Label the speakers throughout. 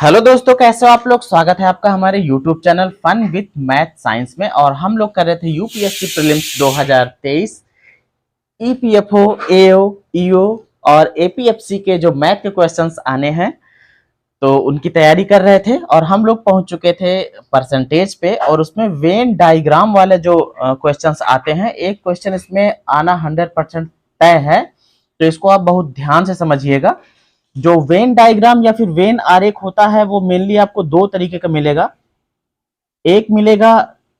Speaker 1: Hello दोस्तों, कैसे हो आप लोग। स्वागत है आपका हमारे YouTube channel fun with math science में। और हम लोग कर रहे थे UPSC prelims 2023 EPFO, AO, EO और एपीएफसी के जो मैथ के क्वेश्चंस आने हैं तो उनकी तैयारी कर रहे थे। और हम लोग पहुंच चुके थे परसेंटेज पे, और उसमें वेन डायग्राम वाले जो क्वेश्चंस आते हैं, एक क्वेश्चन इसमें आना 100% तय है। तो इसको आप बहुत ध्यान से समझिएगा। जो वेन डायग्राम या फिर वेन आरेख होता है वो मेनली आपको दो तरीके का मिलेगा। एक मिलेगा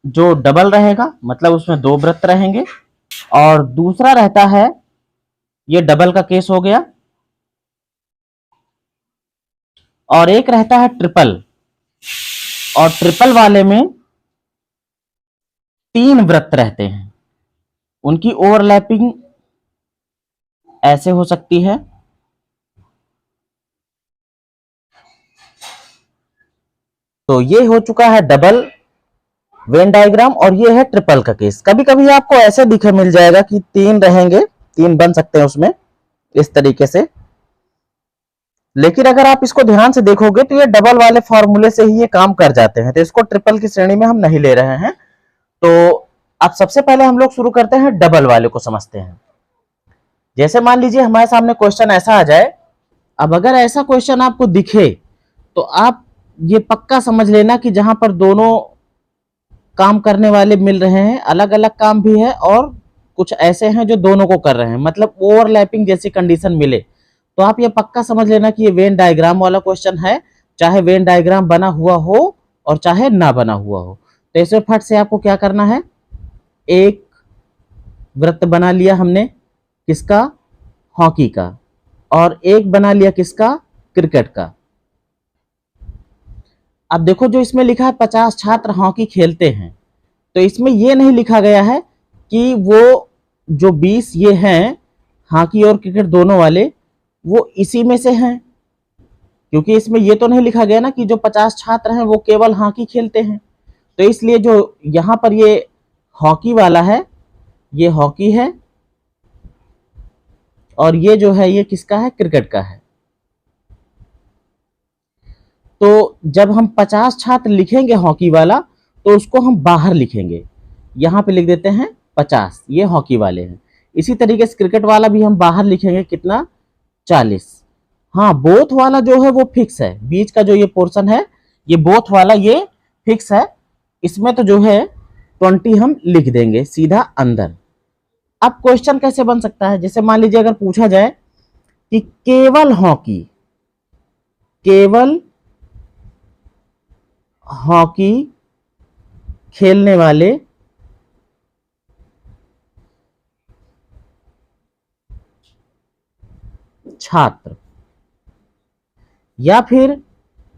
Speaker 1: जो डबल रहेगा, मतलब उसमें दो वृत्त रहेंगे, और दूसरा रहता है, ये डबल का केस हो गया, और एक रहता है ट्रिपल। और ट्रिपल वाले में तीन वृत्त रहते हैं। उनकी ओवरलैपिंग ऐसे हो सकती है। तो ये हो चुका है डबल वेन डायग्राम, और ये है ट्रिपल का केस। कभी कभी आपको ऐसे दिखे मिल जाएगा कि तीन रहेंगे, तीन बन सकते हैं उसमें इस तरीके से। लेकिन अगर आप इसको ध्यान से देखोगे तो ये डबल वाले फॉर्मूले से ही ये काम कर जाते हैं, तो इसको ट्रिपल की श्रेणी में हम नहीं ले रहे हैं। तो अब सबसे पहले हम लोग शुरू करते हैं डबल वाले को समझते हैं। जैसे मान लीजिए हमारे सामने क्वेश्चन ऐसा आ जाए। अब अगर ऐसा क्वेश्चन आपको दिखे तो आप ये पक्का समझ लेना कि जहां पर दोनों काम करने वाले मिल रहे हैं, अलग अलग काम भी है, और कुछ ऐसे हैं जो दोनों को कर रहे हैं, मतलब ओवरलैपिंग जैसी कंडीशन मिले, तो आप ये पक्का समझ लेना कि ये वेन डायग्राम वाला क्वेश्चन है। चाहे वेन डायग्राम बना हुआ हो और चाहे ना बना हुआ हो। तो इसमें फट से आपको क्या करना है, एक वृत्त बना लिया हमने, किसका, हॉकी का, और एक बना लिया किसका, क्रिकेट का। अब देखो जो इसमें लिखा है 50 छात्र हॉकी खेलते हैं, तो इसमें ये नहीं लिखा गया है कि वो जो 20 ये हैं हॉकी और क्रिकेट दोनों वाले, वो इसी में से हैं। क्योंकि इसमें ये तो नहीं लिखा गया ना कि जो 50 छात्र हैं वो केवल हॉकी खेलते हैं। तो इसलिए जो यहाँ पर ये हॉकी वाला है, ये हॉकी है, और ये जो है ये किसका है, क्रिकेट का है। तो जब हम 50 छात्र लिखेंगे हॉकी वाला, तो उसको हम बाहर लिखेंगे, यहाँ पे लिख देते हैं 50, ये हॉकी वाले हैं। इसी तरीके से क्रिकेट वाला भी हम बाहर लिखेंगे, कितना, 40। हाँ, बोथ वाला जो है वो फिक्स है, बीच का जो ये पोर्शन है ये बोथ वाला ये फिक्स है। इसमें तो जो है 20 हम लिख देंगे सीधा अंदर। अब क्वेश्चन कैसे बन सकता है, जैसे मान लीजिए अगर पूछा जाए कि केवल हॉकी, केवल हॉकी खेलने वाले छात्र, या फिर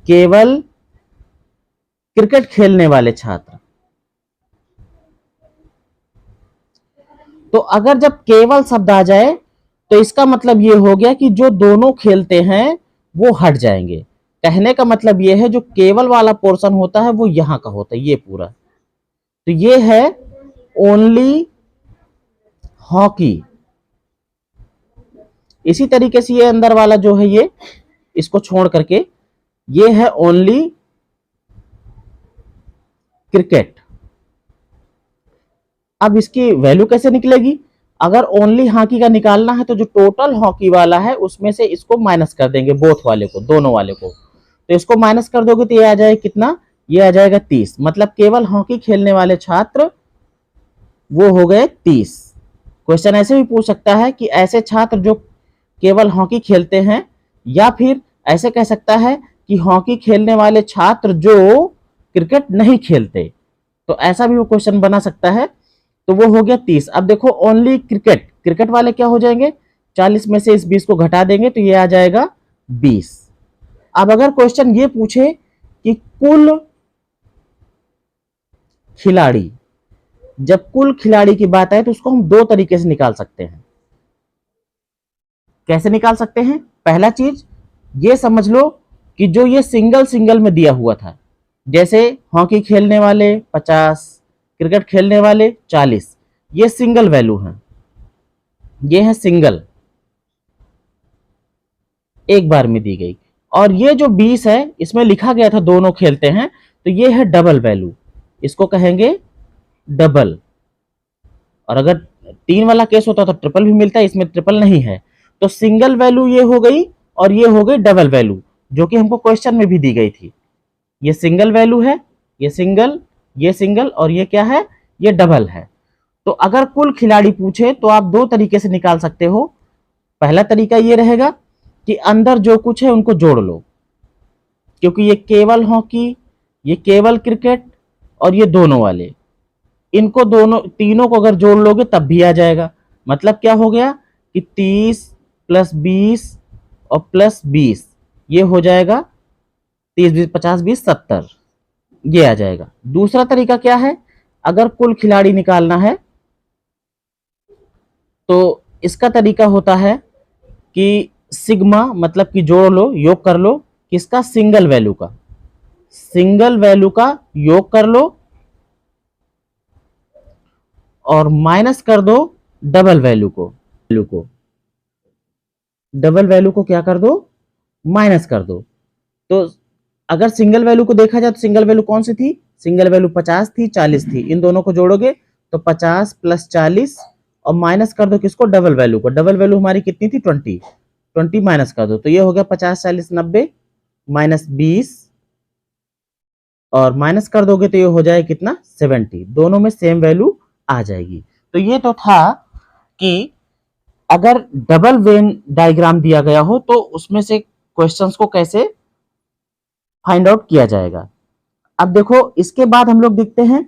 Speaker 1: केवल क्रिकेट खेलने वाले छात्र। तो अगर जब केवल शब्द आ जाए तो इसका मतलब ये हो गया कि जो दोनों खेलते हैं वो हट जाएंगे। कहने का मतलब ये है जो केवल वाला पोर्शन होता है वो यहां का होता है, ये पूरा। तो ये है ओनली हॉकी। इसी तरीके से ये अंदर वाला जो है ये, इसको छोड़ करके ये है ओनली क्रिकेट। अब इसकी वैल्यू कैसे निकलेगी, अगर ओनली हॉकी का निकालना है तो जो टोटल हॉकी वाला है उसमें से इसको माइनस कर देंगे, बोथ वाले को, दोनों वाले को। तो इसको माइनस कर दोगे तो ये आ जाएगा कितना, ये आ जाएगा 30। मतलब केवल हॉकी खेलने वाले छात्र वो हो गए 30। क्वेश्चन ऐसे भी पूछ सकता है कि ऐसे छात्र जो केवल हॉकी खेलते हैं, या फिर ऐसे कह सकता है कि हॉकी खेलने वाले छात्र जो क्रिकेट नहीं खेलते। तो ऐसा भी वो क्वेश्चन बना सकता है। तो वो हो गया 30। अब देखो ओनली क्रिकेट, क्रिकेट वाले क्या हो जाएंगे, 40 में से इस 20 को घटा देंगे तो ये आ जाएगा 20। अब अगर क्वेश्चन ये पूछे कि कुल खिलाड़ी, जब कुल खिलाड़ी की बात आए तो उसको हम दो तरीके से निकाल सकते हैं। कैसे निकाल सकते हैं, पहला चीज ये समझ लो कि जो ये सिंगल सिंगल में दिया हुआ था, जैसे हॉकी खेलने वाले 50, क्रिकेट खेलने वाले 40, ये सिंगल वैल्यू है, ये है सिंगल, एक बार में दी गई। और ये जो 20 है इसमें लिखा गया था दोनों खेलते हैं, तो ये है डबल वैल्यू, इसको कहेंगे डबल। और अगर 3 वाला केस होता तो ट्रिपल भी मिलता है, इसमें ट्रिपल नहीं है। तो सिंगल वैल्यू ये हो गई और ये हो गई डबल वैल्यू, जो कि हमको क्वेश्चन में भी दी गई थी। ये सिंगल वैल्यू है, ये सिंगल और ये क्या है, ये डबल है। तो अगर कुल खिलाड़ी पूछे तो आप दो तरीके से निकाल सकते हो। पहला तरीका ये रहेगा कि अंदर जो कुछ है उनको जोड़ लो, क्योंकि ये केवल हॉकी, ये केवल क्रिकेट और ये दोनों वाले, इनको दोनों तीनों को अगर जोड़ लोगे तब भी आ जाएगा। मतलब क्या हो गया कि 30 प्लस 20 और प्लस 20, ये हो जाएगा 30 20 50 20 70, ये आ जाएगा। दूसरा तरीका क्या है, अगर कुल खिलाड़ी निकालना है तो इसका तरीका होता है कि सिग्मा, मतलब कि जोड़ लो, योग कर लो, किसका, सिंगल वैल्यू का, सिंगल वैल्यू का योग कर लो और माइनस कर दो डबल वैल्यू को डबल वैल्यू को क्या कर दो, माइनस कर दो। तो अगर सिंगल वैल्यू को देखा जाए तो सिंगल वैल्यू कौन सी थी, सिंगल वैल्यू 50 थी, 40 थी, इन दोनों को जोड़ोगे तो 50 प्लस 40 और माइनस कर दो किसको, डबल वैल्यू को। डबल वैल्यू हमारी कितनी थी, 20 माइनस कर दो तो ये हो गया 50 40 90 माइनस 20 और माइनस कर दोगे तो ये हो जाए कितना, 70। दोनों में सेम वैल्यू आ जाएगी। तो ये तो था कि अगर डबल वेन डायग्राम दिया गया हो तो उसमें से क्वेश्चंस को कैसे फाइंड आउट किया जाएगा। अब देखो इसके बाद हम लोग देखते हैं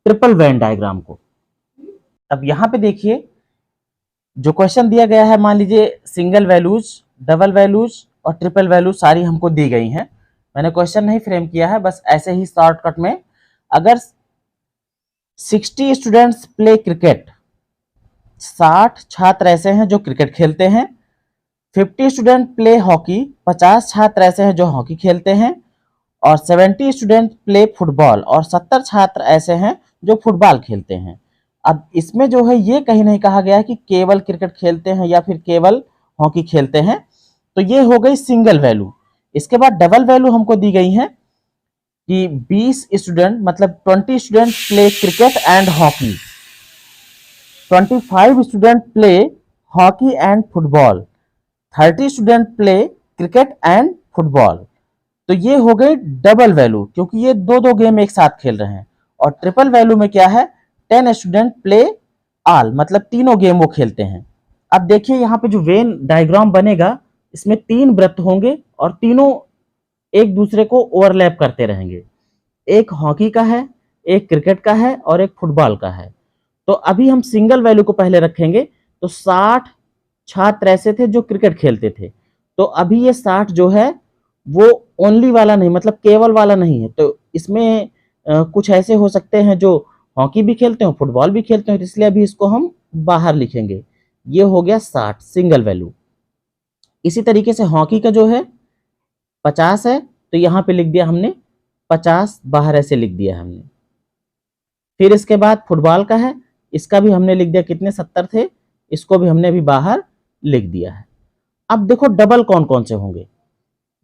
Speaker 1: ट्रिपल वेन डायग्राम को। अब यहां पे देखिए जो क्वेश्चन दिया गया है, मान लीजिए सिंगल वैल्यूज, डबल वैल्यूज और ट्रिपल वैल्यूज सारी हमको दी गई हैं। मैंने क्वेश्चन नहीं फ्रेम किया है, बस ऐसे ही शॉर्टकट में। अगर 60 स्टूडेंट्स प्ले क्रिकेट, 60 छात्र ऐसे हैं जो क्रिकेट खेलते हैं। 50 स्टूडेंट प्ले हॉकी, 50 छात्र ऐसे हैं जो हॉकी खेलते हैं। और 70 स्टूडेंट प्ले फुटबॉल, और 70 छात्र ऐसे हैं जो फुटबॉल खेलते हैं। अब इसमें जो है ये कहीं नहीं कहा गया है कि केवल क्रिकेट खेलते हैं या फिर केवल हॉकी खेलते हैं, तो ये हो गई सिंगल वैल्यू। इसके बाद डबल वैल्यू हमको दी गई है कि 20 स्टूडेंट, मतलब 20 student play cricket and hockey, 25 student play hockey and football, 30 student play cricket and football. तो ये हो गई डबल वैल्यू, क्योंकि ये दो दो गेम एक साथ खेल रहे हैं। और ट्रिपल वैल्यू में क्या है, 10 स्टूडेंट प्ले ऑल, मतलब तीनों गेम वो खेलते हैं। अब देखिए यहाँ पे जो वेन डायग्राम बनेगा, इसमें 3 वृत्त होंगे और तीनों एक दूसरे को ओवरलैप करते रहेंगे। एक हॉकी का है, एक क्रिकेट का है और एक फुटबॉल का है। तो अभी हम सिंगल वैल्यू को पहले रखेंगे। तो 60 छात्र ऐसे थे जो क्रिकेट खेलते थे, तो अभी ये 60 जो है वो ओनली वाला नहीं, मतलब केवल वाला नहीं है। तो इसमें कुछ ऐसे हो सकते हैं जो हॉकी भी खेलते हो, फुटबॉल भी खेलते हो, तो इसलिए अभी इसको हम बाहर लिखेंगे। ये हो गया 60 सिंगल वैल्यू। इसी तरीके से हॉकी का जो है 50 है, तो यहाँ पे लिख दिया हमने 50, बाहर ऐसे लिख दिया हमने। फिर इसके बाद फुटबॉल का है, इसका भी हमने लिख दिया, कितने 70 थे, इसको भी हमने अभी बाहर लिख दिया है। अब देखो डबल कौन कौन से होंगे।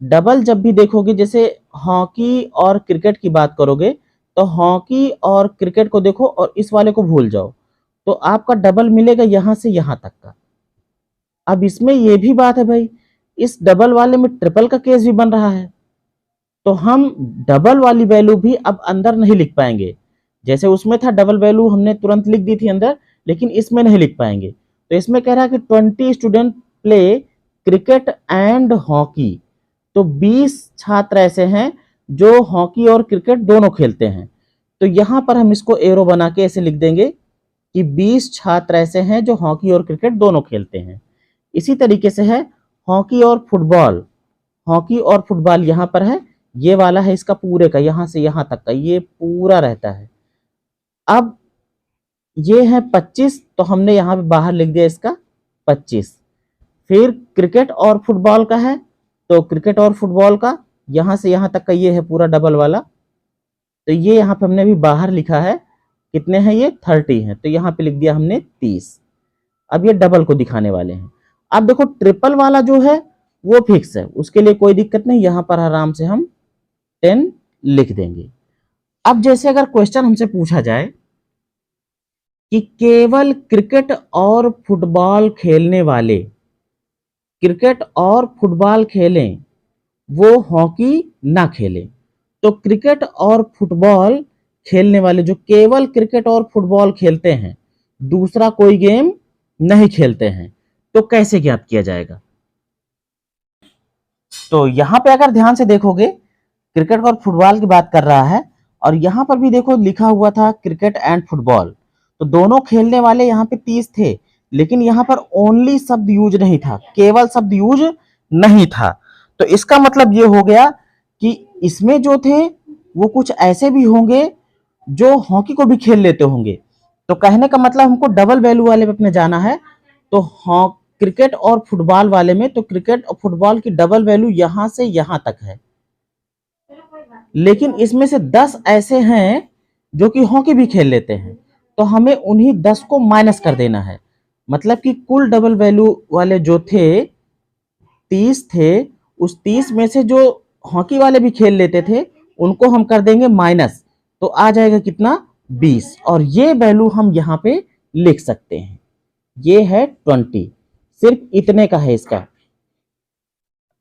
Speaker 1: डबल जब भी देखोगे, जैसे हॉकी और क्रिकेट की बात करोगे, तो हॉकी और क्रिकेट को देखो और इस वाले को भूल जाओ, तो आपका डबल मिलेगा यहां से यहां तक का। अब इसमें यह भी बात है भाई, इस डबल वाले में ट्रिपल का केस भी बन रहा है, तो हम डबल वाली वैल्यू भी अब अंदर नहीं लिख पाएंगे। जैसे उसमें था डबल वैल्यू हमने तुरंत लिख दी थी अंदर, लेकिन इसमें नहीं लिख पाएंगे। तो इसमें कह रहा है कि 20 student play cricket and hockey, तो 20 छात्र ऐसे हैं जो हॉकी और क्रिकेट दोनों खेलते हैं। तो यहां पर हम इसको एरो बना के ऐसे लिख देंगे कि 20 छात्र ऐसे हैं जो हॉकी और क्रिकेट दोनों खेलते हैं। इसी तरीके से है हॉकी और फुटबॉल, हॉकी और फुटबॉल यहां पर है, ये वाला है इसका पूरे का, यहां से यहां तक का ये पूरा रहता है। अब ये है 25, तो हमने यहां पे बाहर लिख दिया इसका 25। फिर क्रिकेट और फुटबॉल का है, तो क्रिकेट और फुटबॉल का यहां से यहां तक का ये है पूरा डबल वाला, तो ये यहाँ पे हमने अभी बाहर लिखा है, कितने हैं ये 30 हैं, तो यहाँ पे लिख दिया हमने 30। अब ये डबल को दिखाने वाले हैं। अब देखो ट्रिपल वाला जो है वो फिक्स है, उसके लिए कोई दिक्कत नहीं, यहां पर आराम से हम 10 लिख देंगे। अब जैसे अगर क्वेश्चन हमसे पूछा जाए कि केवल क्रिकेट और फुटबॉल खेलने वाले क्रिकेट और फुटबॉल खेलें, वो हॉकी ना खेलें, तो क्रिकेट और फुटबॉल खेलने वाले जो केवल क्रिकेट और फुटबॉल खेलते हैं, दूसरा कोई गेम नहीं खेलते हैं, तो कैसे ज्ञात किया जाएगा? तो यहां पे अगर ध्यान से देखोगे, क्रिकेट और फुटबॉल की बात कर रहा है, और यहां पर भी देखो लिखा हुआ था क्रिकेट एंड फुटबॉल, तो दोनों खेलने वाले यहां पे 30 थे, लेकिन यहां पर ओनली शब्द यूज नहीं था, केवल शब्द यूज नहीं था। तो इसका मतलब ये हो गया कि इसमें जो थे वो कुछ ऐसे भी होंगे जो हॉकी को भी खेल लेते होंगे। तो कहने का मतलब हमको डबल वैल्यू वाले पे अपने जाना है। तो हाँ, क्रिकेट और फुटबॉल वाले में तो क्रिकेट और फुटबॉल की डबल वैल्यू यहां से यहां तक है, लेकिन इसमें से 10 ऐसे हैं जो कि हॉकी भी खेल लेते हैं, तो हमें उन्हीं 10 को माइनस कर देना है। मतलब कि कुल डबल वैल्यू वाले जो थे 30 थे, उस 30 में से जो हॉकी वाले भी खेल लेते थे उनको हम कर देंगे माइनस, तो आ जाएगा कितना 20, और ये वैल्यू हम यहाँ पे लिख सकते हैं, ये है 20, सिर्फ इतने का है इसका।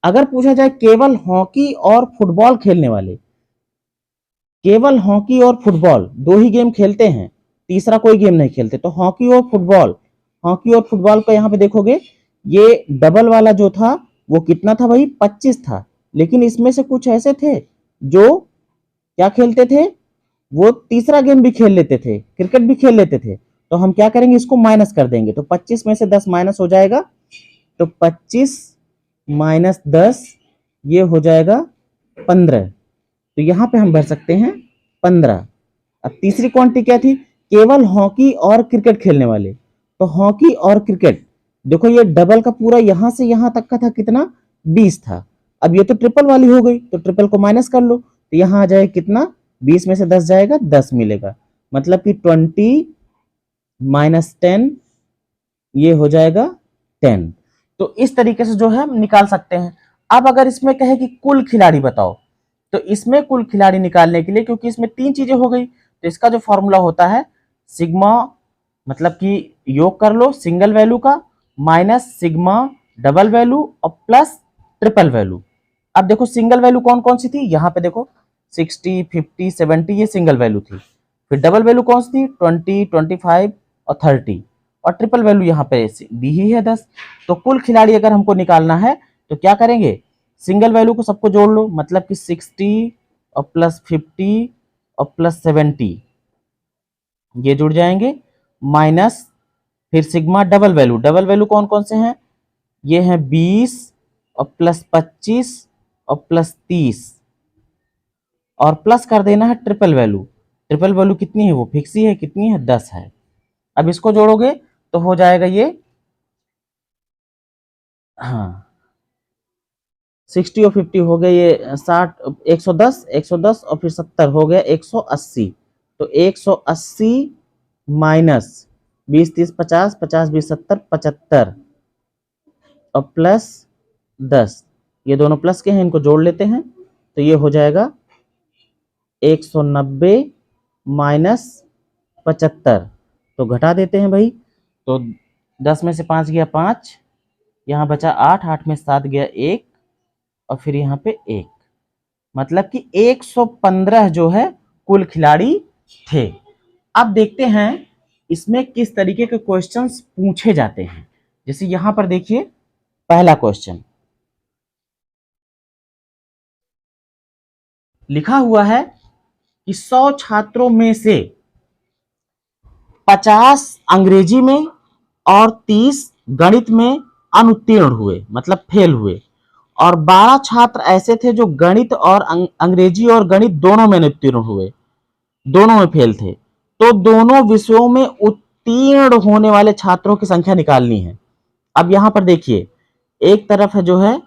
Speaker 1: अगर पूछा जाए केवल हॉकी और फुटबॉल खेलने वाले, केवल हॉकी और फुटबॉल दो ही गेम खेलते हैं, तीसरा कोई गेम नहीं खेलते, तो हॉकी और फुटबॉल, हॉकी और फुटबॉल का यहाँ पे देखोगे ये डबल वाला जो था वो कितना था भाई 25 था, लेकिन इसमें से कुछ ऐसे थे जो क्या खेलते थे, वो तीसरा गेम भी खेल लेते थे, क्रिकेट भी खेल लेते थे, तो हम क्या करेंगे इसको माइनस कर देंगे, तो 25 में से 10 माइनस हो जाएगा, तो 25 माइनस 10 ये हो जाएगा 15, तो यहां पे हम भर सकते हैं 15। अब तीसरी क्वांटिटी क्या थी, केवल हॉकी और क्रिकेट खेलने वाले, तो हॉकी और क्रिकेट, देखो ये डबल का पूरा यहां से यहां तक का था कितना 20 था, अब ये तो ट्रिपल वाली हो गई, तो ट्रिपल को माइनस कर लो, तो यहां आ जाएगा कितना 20 में से 10 जाएगा 10 मिलेगा, मतलब कि 20 माइनस 10 ये हो जाएगा 10। तो इस तरीके से जो है हम निकाल सकते हैं। अब अगर इसमें कहे कि कुल खिलाड़ी बताओ, तो इसमें कुल खिलाड़ी निकालने के लिए, क्योंकि इसमें 3 चीजें हो गई, तो इसका जो फॉर्मूला होता है सिग्मा, मतलब कि योग कर लो सिंगल वैल्यू का, माइनस सिग्मा डबल वैल्यू और प्लस ट्रिपल वैल्यू। अब देखो सिंगल वैल्यू कौन कौन सी थी, यहाँ पे देखो 60 50 70 ये सिंगल वैल्यू थी, फिर डबल वैल्यू कौन सी थी 20 25 और 30, और ट्रिपल वैल्यू यहाँ पे दी ही है 10। तो कुल खिलाड़ी अगर हमको निकालना है तो क्या करेंगे, सिंगल वैल्यू को सबको जोड़ लो, मतलब कि 60 और प्लस 50 और प्लस 70 ये जुड़ जाएंगे, माइनस फिर सिग्मा डबल वैल्यू कौन कौन से हैं, ये हैं 20 और प्लस 25 और प्लस 30, और प्लस कर देना है ट्रिपल वैल्यू कितनी है, वो फिक्स ही है, कितनी है 10 है। अब इसको जोड़ोगे तो हो जाएगा ये, हाँ 60 और 50 हो गए ये 60, 110 और फिर 70 हो गया 180, तो 180 माइनस 20 30 50 50 20 70 75 और प्लस 10, ये दोनों प्लस के हैं, इनको जोड़ लेते हैं, तो ये हो जाएगा 190 माइनस 75, तो घटा देते हैं भाई, तो 10 में से 5 गया 5, यहाँ बचा 8, 8 में 7 गया 1, और फिर यहाँ पे 1, मतलब कि 115 जो है कुल खिलाड़ी थे। अब देखते हैं इसमें किस तरीके के क्वेश्चंस पूछे जाते हैं। जैसे यहां पर देखिए पहला क्वेश्चन लिखा हुआ है कि 100 छात्रों में से 50 अंग्रेजी में और 30 गणित में अनुत्तीर्ण हुए, मतलब फेल हुए, और 12 छात्र ऐसे थे जो गणित और अंग्रेजी और गणित दोनों में अनुत्तीर्ण हुए, दोनों में फेल थे, तो दोनों विषयों में उत्तीर्ण होने वाले छात्रों की संख्या निकालनी है। अब यहां पर देखिए एक तरफ है जो है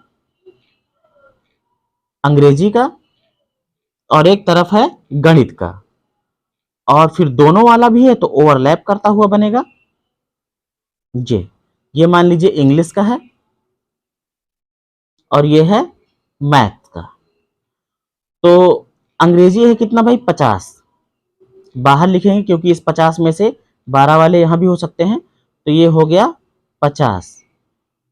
Speaker 1: अंग्रेजी का और एक तरफ है गणित का, और फिर दोनों वाला भी है तो ओवरलैप करता हुआ बनेगा, ये मान लीजिए इंग्लिश का है और ये है मैथ का। तो अंग्रेजी है कितना भाई 50, बाहर लिखेंगे क्योंकि इस 50 में से 12 वाले यहाँ भी हो सकते हैं, तो ये हो गया 50।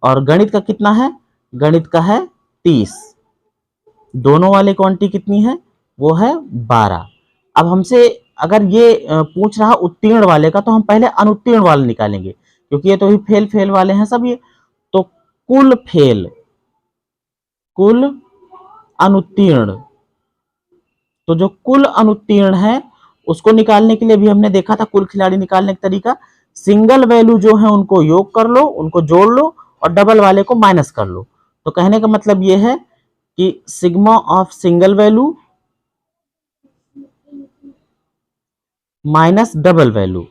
Speaker 1: और गणित का कितना है, गणित का है 30, दोनों वाले क्वांटिटी कितनी है, वो है 12। अब हमसे अगर ये पूछ रहा उत्तीर्ण वाले का, तो हम पहले अनुत्तीर्ण वाले निकालेंगे, क्योंकि ये तो ही फेल फेल वाले हैं सब ये। तो कुल फेल, कुल अनुत्तीर्ण, तो जो कुल अनुत्तीर्ण है उसको निकालने के लिए भी हमने देखा था कुल खिलाड़ी निकालने का तरीका, सिंगल वैल्यू जो है उनको योग कर लो, उनको जोड़ लो, और डबल वाले को माइनस कर लो। तो कहने का मतलब ये है कि sigma of single value minus double value.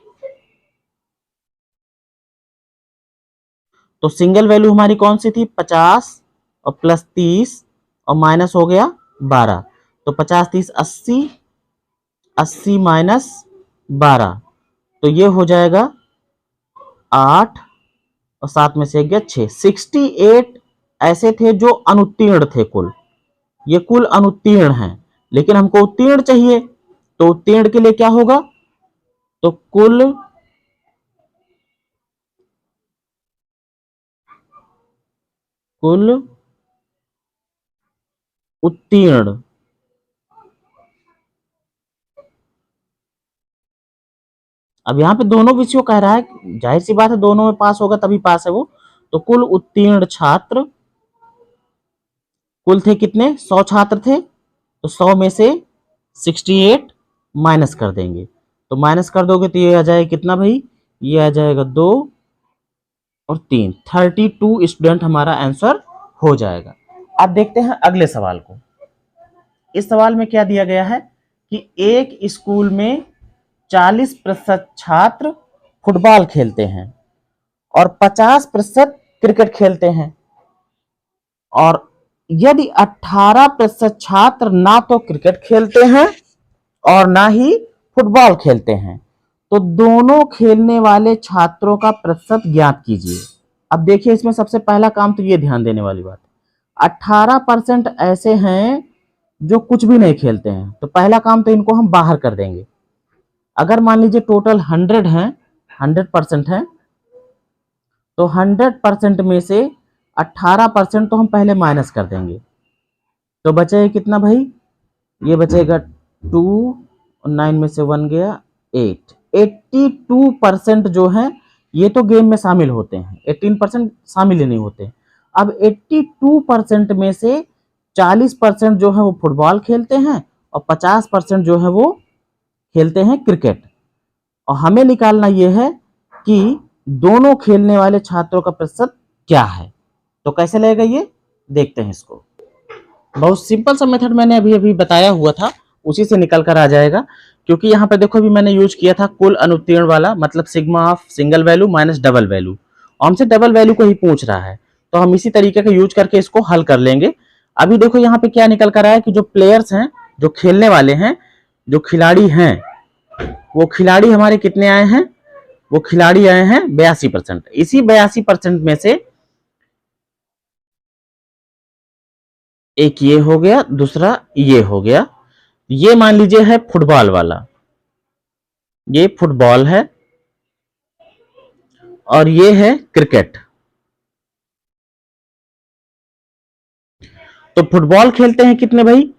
Speaker 1: तो सिंगल वैल्यू हमारी कौन सी थी 50 और प्लस 30 और माइनस हो गया 12, तो 50 30 80, 80 माइनस 12, तो ये हो जाएगा 8 और 7 में से एक गया 6, 68 ऐसे थे जो अनुत्तीर्ण थे कुल। ये कुल अनुत्तीर्ण हैं, लेकिन हमको उत्तीर्ण चाहिए, तो उत्तीर्ण के लिए क्या होगा, तो कुल उत्तीर्ण, अब यहाँ पे दोनों विषयों कह रहा है, जाहिर सी बात है दोनों में पास होगा तभी पास है वो। तो कुल उत्तीर्ण छात्र, कुल थे कितने 100 छात्र थे, तो 100 में से 68 माइनस कर देंगे, तो माइनस कर दोगे तो ये आ जाएगा कितना भाई, ये आ जाएगा 2 और 3, 32 स्टूडेंट हमारा आंसर हो जाएगा। अब देखते हैं अगले सवाल को। इस सवाल में क्या दिया गया है कि एक स्कूल में 40% छात्र फुटबॉल खेलते हैं और 50% क्रिकेट खेलते हैं, और यदि 18% छात्र ना तो क्रिकेट खेलते हैं और ना ही फुटबॉल खेलते हैं, तो दोनों खेलने वाले छात्रों का प्रतिशत ज्ञात कीजिए। अब देखिए इसमें सबसे पहला काम तो ये ध्यान देने वाली बात, 18% ऐसे हैं जो कुछ भी नहीं खेलते हैं, तो पहला काम तो इनको हम बाहर कर देंगे। अगर मान लीजिए टोटल 100 हैं, 100% है, तो 100% में से 18% तो हम पहले माइनस कर देंगे, तो बचेगा कितना भाई, ये बचेगा 2 और 9 में से 1 गया 8, 82% जो है ये तो गेम में शामिल होते हैं, 18% शामिल ही नहीं होते। अब 82% में से 40% जो है वो फुटबॉल खेलते हैं और 50% जो है वो खेलते हैं क्रिकेट, और हमें निकालना यह है कि दोनों खेलने वाले छात्रों का प्रतिशत क्या है। तो कैसे लगेगा ये, देखते हैं इसको। बहुत सिंपल सा मेथड मैंने अभी अभी बताया हुआ था, उसी से निकल कर आ जाएगा, क्योंकि यहाँ पे देखो अभी मैंने यूज किया था कुल अनुत्तीर्ण वाला, मतलब sigma of single value minus double value, और हमसे डबल वैल्यू को ही पूछ रहा है, तो हम इसी तरीके का यूज करके इसको हल कर लेंगे। अभी देखो यहाँ पे क्या निकल कर आया कि जो प्लेयर्स हैं, जो खेलने वाले हैं, जो खिलाड़ी हैं, वो खिलाड़ी हमारे कितने आए हैं, वो खिलाड़ी आए हैं 82%। इसी 82% में से एक ये हो गया, दूसरा ये हो गया, ये मान लीजिए है फुटबॉल वाला, ये फुटबॉल है, और ये है क्रिकेट। तो फुटबॉल खेलते हैं कितने भाई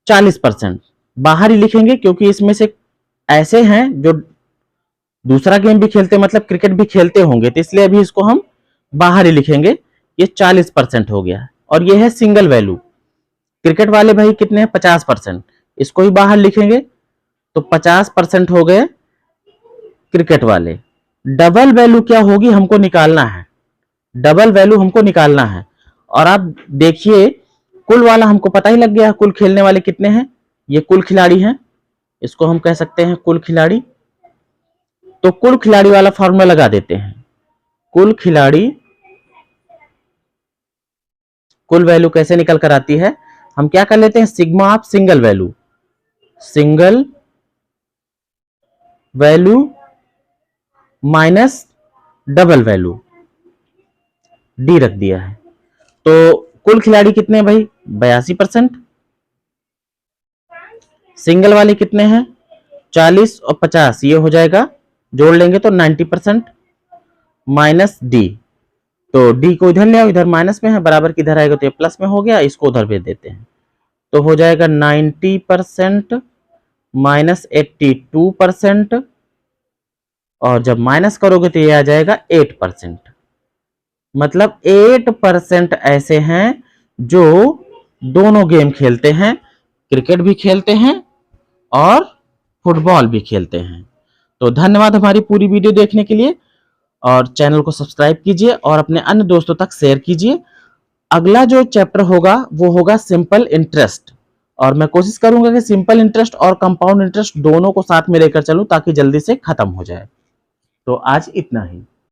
Speaker 1: 40%, बाहर ही लिखेंगे क्योंकि इसमें से ऐसे हैं जो दूसरा गेम भी खेलते हैं, मतलब क्रिकेट भी खेलते होंगे, तो इसलिए अभी इसको हम बाहर ही लिखेंगे, ये 40% हो गया। और ये है सिंगल वैल्यू, क्रिकेट वाले भाई कितने हैं 50%, इसको ही बाहर लिखेंगे, तो 50% हो गए क्रिकेट वाले। डबल वैल्यू क्या होगी हमको निकालना है, डबल वैल्यू हमको निकालना है। और आप देखिए कुल वाला हमको पता ही लग गया, कुल खेलने वाले कितने हैं, ये कुल खिलाड़ी हैं, इसको हम कह सकते हैं कुल खिलाड़ी। तो कुल खिलाड़ी वाला फॉर्मूला लगा देते हैं, कुल खिलाड़ी, कुल वैल्यू कैसे निकल कर आती है, हम क्या कर लेते हैं sigma of single value, single value minus double value, D रख दिया है। तो कुल खिलाड़ी कितने हैं भाई? 82%। सिंगल वाले कितने हैं? 40 और 50, ये हो जाएगा, जोड़ लेंगे तो 90% माइनस डी। तो डी को इधर ले आओ, इधर माइनस में है, बराबर की इधर आएगा तो ये प्लस में हो गया, इसको उधर भेज देते हैं तो हो जाएगा 90% माइनस 82%, और जब माइनस करोगे तो ये आ जाएगा 8%। मतलब 8% ऐसे हैं जो दोनों गेम खेलते हैं, क्रिकेट भी खेलते हैं और फुटबॉल भी खेलते हैं। तो धन्यवाद हमारी पूरी वीडियो देखने के लिए, और चैनल को सब्सक्राइब कीजिए और अपने अन्य दोस्तों तक शेयर कीजिए। अगला जो चैप्टर होगा वो होगा सिंपल इंटरेस्ट, और मैं कोशिश करूंगा कि सिंपल इंटरेस्ट और कंपाउंड इंटरेस्ट दोनों को साथ में लेकर चलूं ताकि जल्दी से खत्म हो जाए। तो आज इतना ही।